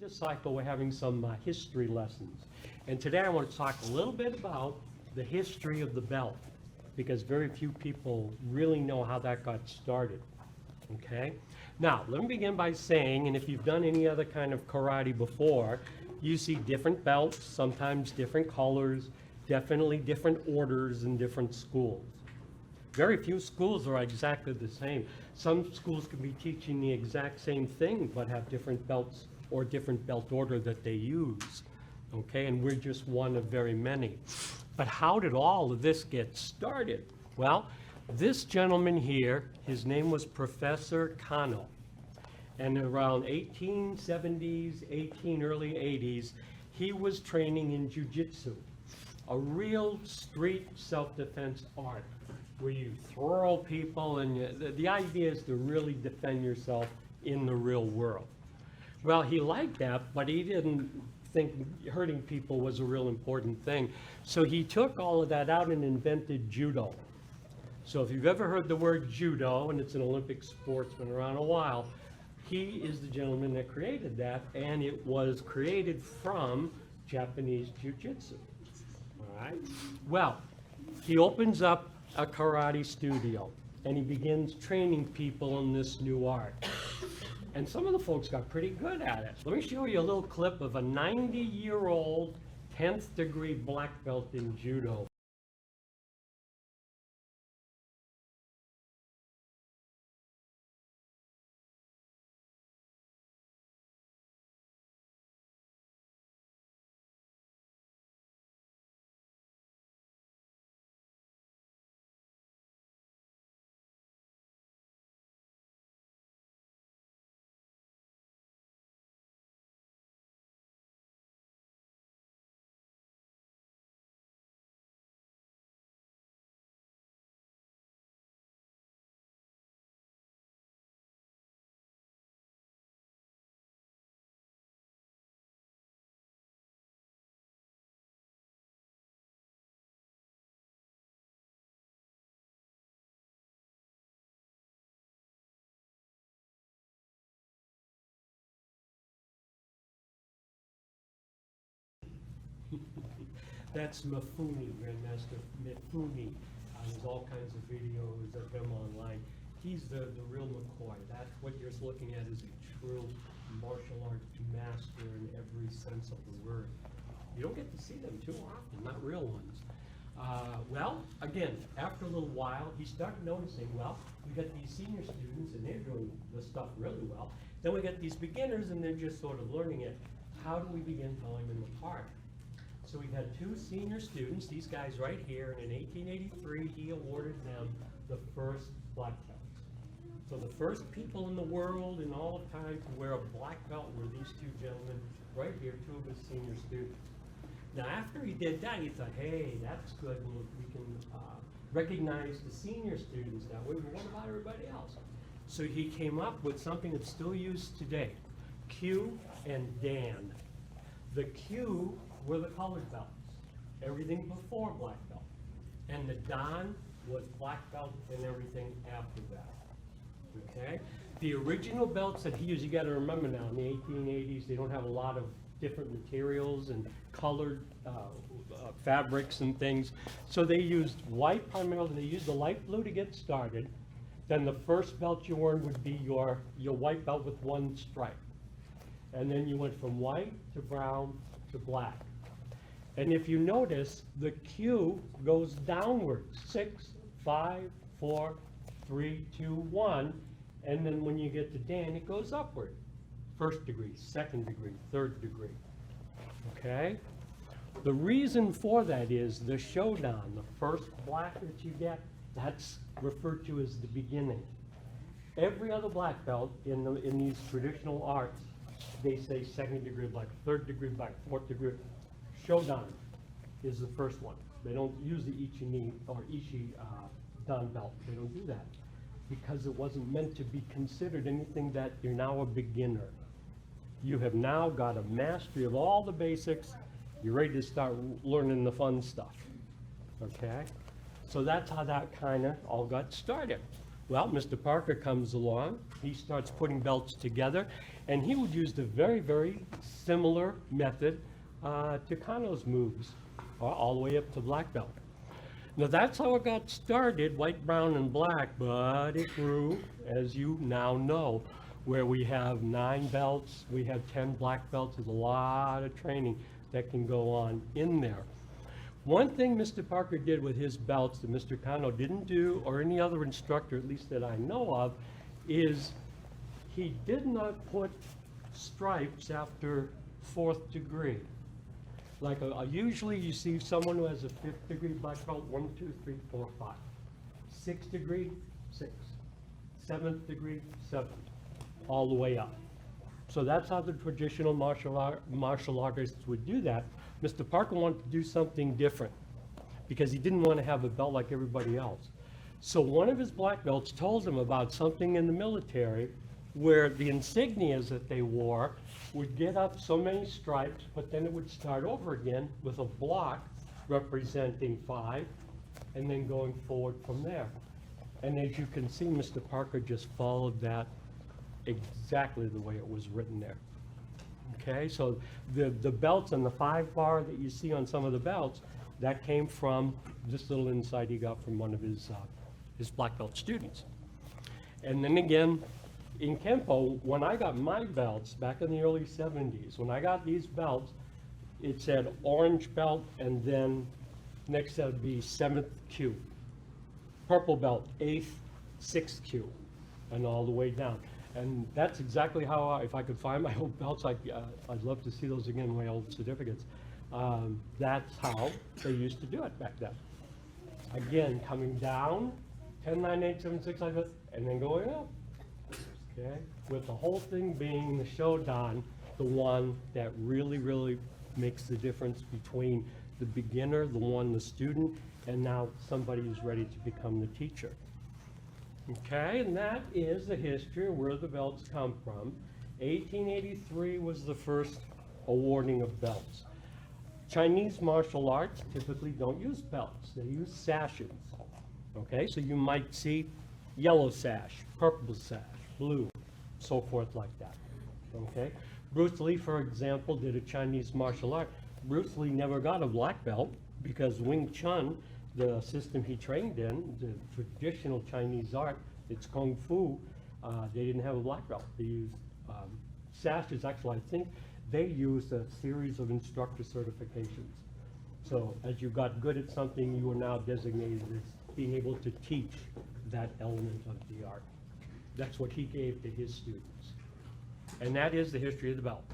this cycle, we're having some history lessons. And today I want to talk a little bit about the history of the belt, because very few people really know how that got started, okay? Now, let me begin by saying, and if you've done any other kind of karate before, you see different belts, sometimes different colors, definitely different orders in different schools. Very few schools are exactly the same. Some schools can be teaching the exact same thing, but have different belts or different belt order that they use, okay? And we're just one of very many. But how did all of this get started? Well, this gentleman here, his name was Professor Kano. And around 1870s, early 80s, he was training in jiu-jitsu, a real street self-defense art where you throw people, and the idea is to really defend yourself in the real world. Well, he liked that, but he didn't think hurting people was a real important thing. So he took all of that out and invented judo. So if you've ever heard the word judo, and it's an Olympic sport, it's been around a while, he is the gentleman that created that, and it was created from Japanese jiu-jitsu. All right? Well, he opens up a karate studio, and he begins training people in this new art. And some of the folks got pretty good at it. Let me show you a little clip of a 90-year-old 10th degree black belt in judo. That's Mifune, Grandmaster Mifune. There's all kinds of videos of him online. He's the real McCoy. That's what you're looking at, is a true martial arts master in every sense of the word. You don't get to see them too often, not real ones. Well, again, after a little while, he started noticing, well, we got these senior students and they're doing the stuff really well. Then we got these beginners and they're just sort of learning it. How do we begin telling them apart? So we had two senior students, these guys right here, and in 1883, he awarded them the first black belt. So the first people in the world in all of time to wear a black belt were these two gentlemen right here, two of his senior students. Now after he did that, he thought, hey, that's good, we can recognize the senior students that way, but what about everybody else? So he came up with something that's still used today, Q and Dan. The Q were the colored belts, everything before black belt. And the Dan was black belt and everything after that, okay? The original belts that he used, you gotta remember now, in the 1880s, they don't have a lot of different materials and colored fabrics and things. So they used white primarily, they used the light blue to get started. Then the first belt you wore would be your white belt with one stripe. And then you went from white to brown to black. And if you notice, the Q goes downward, 6, 5, 4, 3, 2, 1. And then when you get to Dan, it goes upward. First degree, second degree, third degree, okay? The reason for that is the Shodan, the first black that you get, that's referred to as the beginning. Every other black belt in these traditional arts, they say second degree black, third degree black, fourth degree. Shodan is the first one. They don't use the Ichi-ni or Dan belt. They don't do that because it wasn't meant to be considered anything that you're now a beginner. You have now got a mastery of all the basics. You're ready to start learning the fun stuff, okay? So that's how that kind of all got started. Well, Mr. Parker comes along, he starts putting belts together, and he would use the very, very similar method to Kano's moves, all the way up to black belt. Now that's how it got started, white, brown, and black, but it grew, as you now know, where we have 9 belts, we have 10 black belts. There's a lot of training that can go on in there. One thing Mr. Parker did with his belts that Mr. Kano didn't do, or any other instructor, at least that I know of, is he did not put stripes after 4th degree. Like usually you see someone who has a 5th degree black belt, 1, 2, 3, 4, 5. 6th degree, 6. 7th degree, 7. All the way up. So that's how the traditional martial artists would do that. Mr. Parker wanted to do something different because he didn't want to have a belt like everybody else. So one of his black belts told him about something in the military where the insignias that they wore would get up so many stripes, but then it would start over again with a block representing 5 and then going forward from there. And as you can see, Mr. Parker just followed that exactly the way it was written there. Okay, so the belts and the 5 bar that you see on some of the belts, that came from this little insight he got from one of his black belt students. And then again, in Kempo, when I got my belts back in the early 70s, when I got these belts, it said orange belt, and then next that would be 7th Q. Purple belt, 8th, 6th Q, and all the way down. And that's exactly how, if I could find my old belts, I'd love to see those again, my old certificates. That's how they used to do it back then. Again, coming down, 10, 9, 8, 7, 6, 5, and then going up. Okay, with the whole thing being the Shodan, the one that really, really makes the difference between the beginner, the student, and now somebody who's ready to become the teacher. Okay, and that is the history of where the belts come from. 1883 was the first awarding of belts. Chinese martial arts typically don't use belts, they use sashes. Okay, so you might see yellow sash, purple sash, blue, so forth like that. Okay, Bruce Lee, for example, did a Chinese martial art. Bruce Lee never got a black belt because Wing Chun, the system he trained in, the traditional Chinese art, it's Kung Fu, they didn't have a black belt. They used sashes. Actually, I think they used a series of instructor certifications. So as you got good at something, you were now designated as being able to teach that element of the art. That's what he gave to his students. And that is the history of the belt.